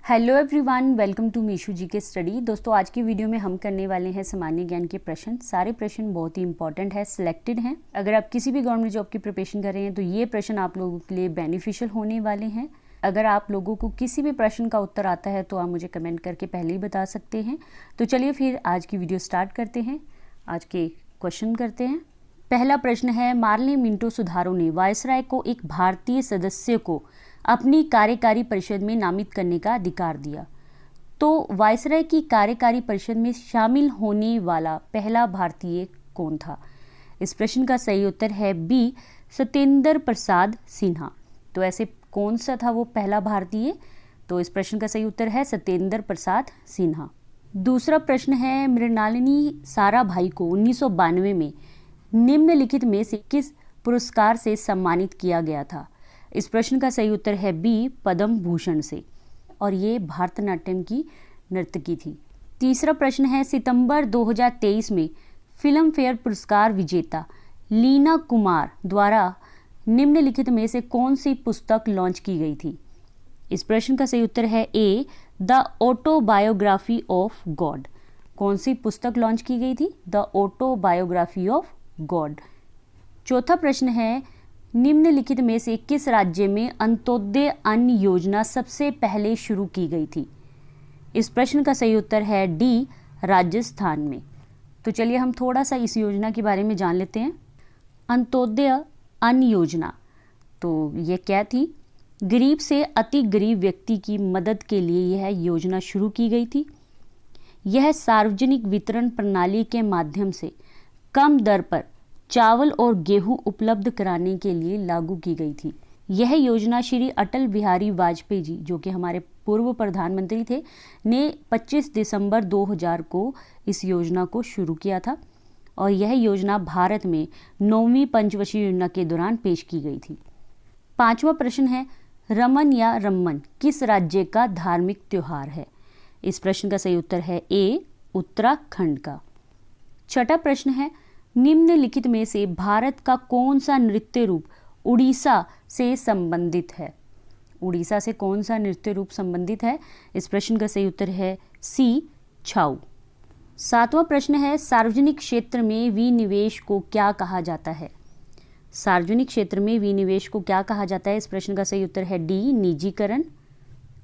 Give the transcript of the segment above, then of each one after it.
Hello everyone, welcome to मीशू जी के study. दोस्तों, आज की वीडियो में हम करने वाले हैं सामान्य ज्ञान के प्रश्न। सारे प्रश्न बहुत ही इंपॉर्टेंट है, सिलेक्टेड हैं। अगर आप किसी भी गवर्नमेंट जॉब की प्रिपरेशन कर रहे हैं तो ये प्रश्न आप लोगों के लिए बेनिफिशियल होने वाले हैं। अगर आप लोगों को किसी भी प्रश्न का उत्तर आता है तो आप मुझे कमेंट करके पहले ही बता सकते हैं। तो चलिए फिर आज की वीडियो स्टार्ट करते हैं। आज के क्वेश्चन करते हैं। पहला प्रश्न है, मार्ले मिंटो सुधारो ने वायसराय को एक भारतीय सदस्य को अपनी कार्यकारी परिषद में नामित करने का अधिकार दिया। तो वायसराय की कार्यकारी परिषद में शामिल होने वाला पहला भारतीय कौन था? इस प्रश्न का सही उत्तर है बी, सत्येंद्र प्रसाद सिन्हा। तो ऐसे कौन सा था वो पहला भारतीय? तो इस प्रश्न का सही उत्तर है सत्येंद्र प्रसाद सिन्हा। दूसरा प्रश्न है, मृणालिनी साराभाई को 1992 में निम्नलिखित में से किस पुरस्कार से सम्मानित किया गया था? इस प्रश्न का सही उत्तर है बी, पद्म भूषण से, और ये भारतनाट्यम की नर्तकी थी। तीसरा प्रश्न है, सितंबर 2023 में फिल्म फेयर पुरस्कार विजेता लीना कुमार द्वारा निम्नलिखित में से कौन सी पुस्तक लॉन्च की गई थी? इस प्रश्न का सही उत्तर है ए, द ऑटोबायोग्राफी ऑफ गॉड। कौन सी पुस्तक लॉन्च की गई थी? The autobiography of God. चौथा प्रश्न है, निम्नलिखित में से किस राज्य में अंत्योदय अन्न योजना सबसे पहले शुरू की गई थी? इस प्रश्न का सही उत्तर है डी, राजस्थान में। तो चलिए हम थोड़ा सा इस योजना के बारे में जान लेते हैं। अंत्योदय अन्न योजना, तो यह क्या थी? गरीब से अति गरीब व्यक्ति की मदद के लिए यह योजना शुरू की गई थी। यह सार्वजनिक वितरण प्रणाली के माध्यम से कम दर पर चावल और गेहूं उपलब्ध कराने के लिए लागू की गई थी। यह योजना श्री अटल बिहारी वाजपेयी जी, जो कि हमारे पूर्व प्रधानमंत्री थे, ने 25 दिसंबर 2000 को इस योजना को शुरू किया था और यह योजना भारत में 9वीं पंचवर्षीय योजना के दौरान पेश की गई थी। पांचवा प्रश्न है, रमन या रम्मन किस राज्य का धार्मिक त्योहार है? इस प्रश्न का सही उत्तर है ए, उत्तराखंड का। छठा प्रश्न है, निम्नलिखित में से भारत का कौन सा नृत्य रूप उड़ीसा से संबंधित है? उड़ीसा से कौन सा नृत्य रूप संबंधित है? इस प्रश्न का सही उत्तर है सी, छाऊ। सातवां प्रश्न है, सार्वजनिक क्षेत्र में विनिवेश को क्या कहा जाता है? सार्वजनिक क्षेत्र में विनिवेश को क्या कहा जाता है? इस प्रश्न का सही उत्तर है डी, निजीकरण।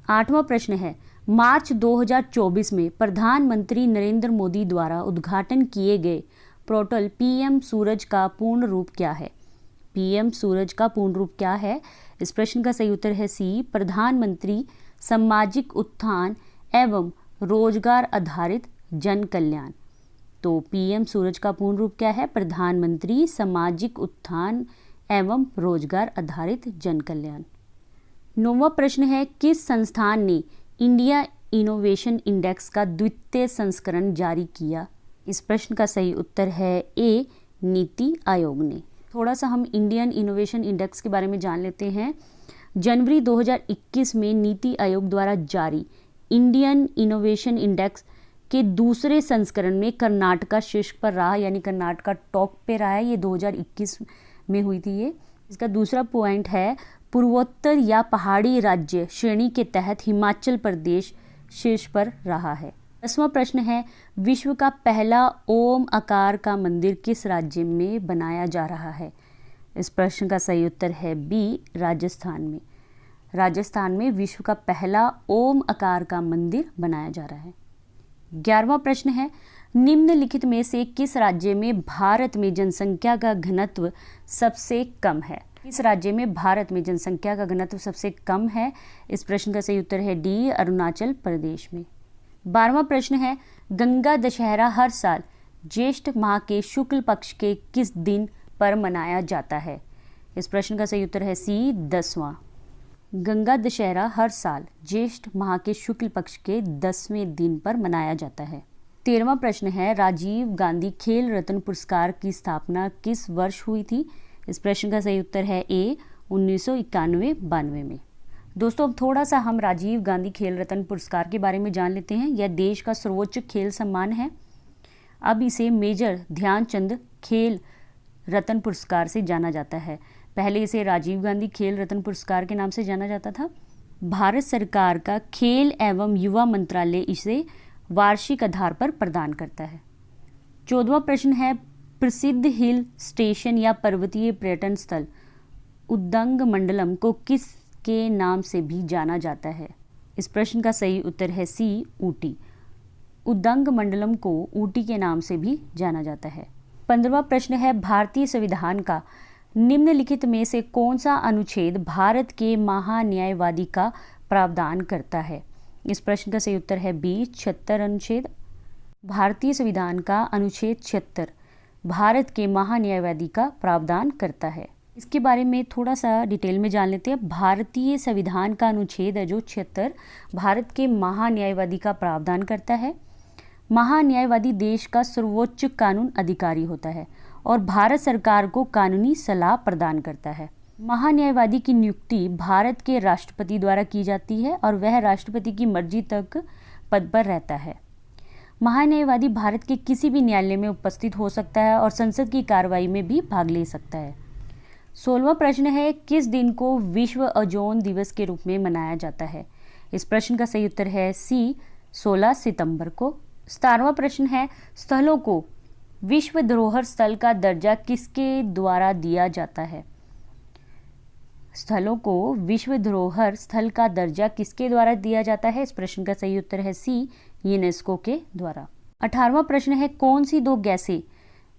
आठवां प्रश्न है, मार्च 2024 में प्रधानमंत्री नरेंद्र मोदी द्वारा उद्घाटन किए गए पोर्टल पीएम सूरज का पूर्ण रूप क्या है? पीएम सूरज का पूर्ण रूप क्या है? इस प्रश्न का सही उत्तर है सी, प्रधानमंत्री सामाजिक उत्थान एवं रोजगार आधारित जन कल्याण। तो पीएम सूरज का पूर्ण रूप क्या है? प्रधानमंत्री सामाजिक उत्थान एवं रोजगार आधारित जन कल्याण। नौवां प्रश्न है, किस संस्थान ने इंडिया इनोवेशन इंडेक्स का द्वितीय संस्करण जारी किया? इस प्रश्न का सही उत्तर है ए, नीति आयोग ने। थोड़ा सा हम इंडियन इनोवेशन इंडेक्स के बारे में जान लेते हैं। जनवरी 2021 में नीति आयोग द्वारा जारी इंडियन इनोवेशन इंडेक्स के दूसरे संस्करण में कर्नाटका शीर्ष पर रहा, यानी कर्नाटका टॉप पे रहा है। ये 2021 में हुई थी। ये इसका दूसरा पॉइंट है, पूर्वोत्तर या पहाड़ी राज्य श्रेणी के तहत हिमाचल प्रदेश शीर्ष पर रहा है। 10वां प्रश्न है, विश्व का पहला ओम आकार का मंदिर किस राज्य में बनाया जा रहा है? इस प्रश्न का सही उत्तर है बी, राजस्थान में। राजस्थान में विश्व का पहला ओम आकार का मंदिर बनाया जा रहा है। 11वां प्रश्न है, निम्नलिखित में से किस राज्य में भारत में जनसंख्या का घनत्व सबसे कम है? किस राज्य में भारत में जनसंख्या का घनत्व सबसे कम है? इस प्रश्न का सही उत्तर है डी, अरुणाचल प्रदेश में। 12वां प्रश्न है, गंगा दशहरा हर साल ज्येष्ठ माह के शुक्ल पक्ष के किस दिन पर मनाया जाता है? इस प्रश्न का सही उत्तर है सी, 10वां। गंगा दशहरा हर साल ज्येष्ठ माह के शुक्ल पक्ष के 10वें दिन पर मनाया जाता है। 13वां प्रश्न है, राजीव गांधी खेल रत्न पुरस्कार की स्थापना किस वर्ष हुई थी? इस प्रश्न का सही उत्तर है ए, 1991-92 में। दोस्तों, अब थोड़ा सा हम राजीव गांधी खेल रत्न पुरस्कार के बारे में जान लेते हैं। यह देश का सर्वोच्च खेल सम्मान है। अब इसे मेजर ध्यानचंद खेल रत्न पुरस्कार से जाना जाता है। पहले इसे राजीव गांधी खेल रत्न पुरस्कार के नाम से जाना जाता था। भारत सरकार का खेल एवं युवा मंत्रालय इसे वार्षिक आधार पर प्रदान करता है। 14वां प्रश्न है, प्रसिद्ध हिल स्टेशन या पर्वतीय पर्यटन स्थल उद्दंगमंडलम को किसके नाम से भी जाना जाता है? इस प्रश्न का सही उत्तर है सी, ऊटी। उद्दंगमंडलम को ऊटी के नाम से भी जाना जाता है। 15वां प्रश्न है, भारतीय संविधान का निम्नलिखित में से कौन सा अनुच्छेद भारत के महान्यायवादी का प्रावधान करता है? इस प्रश्न का सही उत्तर है बी, 76 अनुच्छेद। भारतीय संविधान का अनुच्छेद 76 भारत के महान्यायवादी का प्रावधान करता है। इसके बारे में थोड़ा सा डिटेल में जान लेते हैं। भारतीय संविधान का अनुच्छेद है जो 76 भारत के महान्यायवादी का प्रावधान करता है। महान्यायवादी देश का सर्वोच्च कानून अधिकारी होता है और भारत सरकार को कानूनी सलाह प्रदान करता है। महान्यायवादी की नियुक्ति भारत के राष्ट्रपति द्वारा की जाती है और वह राष्ट्रपति की मर्जी तक पद पर रहता है। महान्यायवादी भारत के किसी भी न्यायालय में उपस्थित हो सकता है और संसद की कार्रवाई में भी भाग ले सकता है। 16वां प्रश्न है, किस दिन को विश्व ओजोन दिवस के रूप में मनाया जाता है? इस प्रश्न का सही उत्तर है सी, 16 सितंबर को। 17वां प्रश्न है, स्थलों को विश्व धरोहर स्थल का दर्जा किसके द्वारा दिया जाता है? स्थलों को विश्व धरोहर स्थल का दर्जा किसके द्वारा दिया जाता है? इस प्रश्न का सही उत्तर है सी, यूनेस्को के द्वारा। 18वां प्रश्न है, कौन सी दो गैसें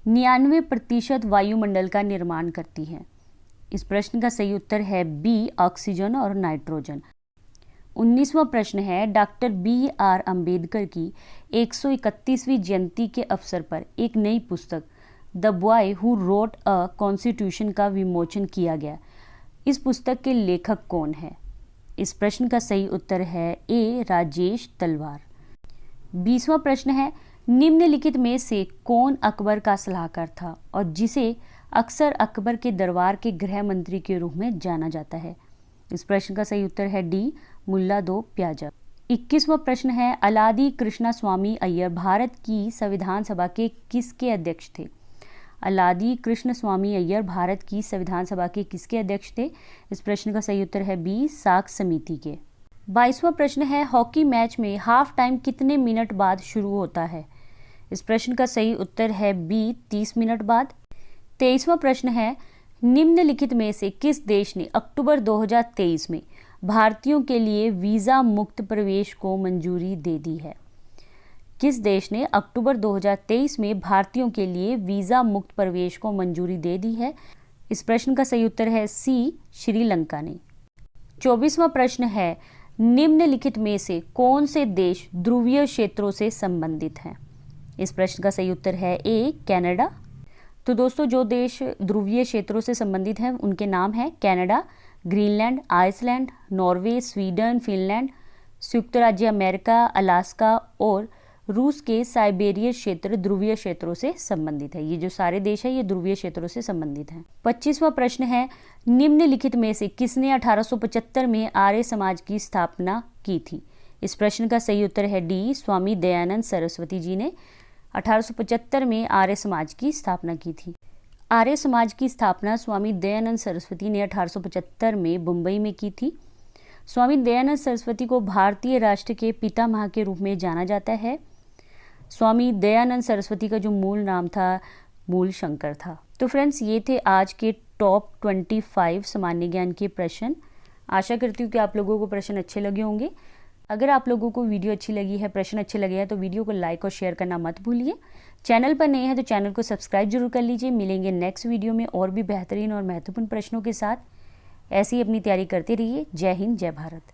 99% वायुमंडल का निर्माण करती हैं? इस प्रश्न का सही उत्तर है बी, ऑक्सीजन और नाइट्रोजन। 19वां प्रश्न है, डॉक्टर BR अम्बेडकर की 131वीं जयंती के अवसर पर एक नई पुस्तक the boy who wrote a constitution का विमोचन किया गया। इस पुस्तक के लेखक कौन है? इस प्रश्न का सही उत्तर है ए, राजेश तलवार। 20वां प्रश्न है, निम्नलिखित में से कौन अकबर का सलाहकार था और जिसे अक्सर अकबर के दरबार के गृह मंत्री के रूप में जाना जाता है? इस प्रश्न का सही उत्तर है डी, मुल्ला दो प्याजा। 21वां प्रश्न है, अलादी कृष्णा स्वामी अय्यर भारत की संविधान सभा के किसके अध्यक्ष थे? अलादी कृष्ण स्वामी अय्यर भारत की संविधान सभा के किसके अध्यक्ष थे? इस प्रश्न का सही उत्तर है बी, साख समिति के। 22वां प्रश्न है, हॉकी मैच में हाफ टाइम कितने मिनट बाद शुरू होता है? इस प्रश्न का सही उत्तर है बी, 30 मिनट बाद। 23वां प्रश्न है, निम्नलिखित में से किस देश ने अक्टूबर 2023 में भारतीयों के लिए वीज़ा मुक्त प्रवेश को मंजूरी दे दी है? किस देश ने अक्टूबर 2023 में भारतीयों के लिए वीज़ा मुक्त प्रवेश को मंजूरी दे दी है? इस प्रश्न का सही उत्तर है सी, श्रीलंका ने। 24वां प्रश्न है, निम्नलिखित में से कौन से देश ध्रुवीय क्षेत्रों से संबंधित हैं? इस प्रश्न का सही उत्तर है ए, कनाडा। तो दोस्तों, जो देश ध्रुवीय क्षेत्रों से संबंधित हैं उनके नाम हैं Canada, Greenland, Iceland, Norway, Sweden, Finland, संयुक्त राज्य अमेरिका, अलास्का और रूस के साइबेरिया क्षेत्र ध्रुवीय क्षेत्रों से संबंधित है। ये जो सारे देश हैं ये ध्रुवीय क्षेत्रों से संबंधित हैं। 25वां प्रश्न है, निम्नलिखित में से किसने 1875 में आर्य समाज की स्थापना की थी? इस प्रश्न का सही उत्तर है डी, स्वामी दयानंद सरस्वती जी ने 1875 में आर्य समाज की स्थापना की थी। आर्य समाज की स्थापना स्वामी दयानंद सरस्वती ने 1875 में मुंबई में की थी। स्वामी दयानंद सरस्वती को भारतीय राष्ट्र के पितामह के रूप में जाना जाता है। स्वामी दयानंद सरस्वती का जो मूल नाम था मूल शंकर था। तो फ्रेंड्स, ये थे आज के टॉप 25 सामान्य ज्ञान के प्रश्न। आशा करती हूँ कि आप लोगों को प्रश्न अच्छे लगे होंगे। अगर आप लोगों को वीडियो अच्छी लगी है, प्रश्न अच्छे लगे हैं, तो वीडियो को लाइक और शेयर करना मत भूलिए। चैनल पर नए हैं तो चैनल को सब्सक्राइब जरूर कर लीजिए। मिलेंगे नेक्स्ट वीडियो में और भी बेहतरीन और महत्वपूर्ण प्रश्नों के साथ। ऐसे ही अपनी तैयारी करते रहिए। जय हिंद, जय भारत।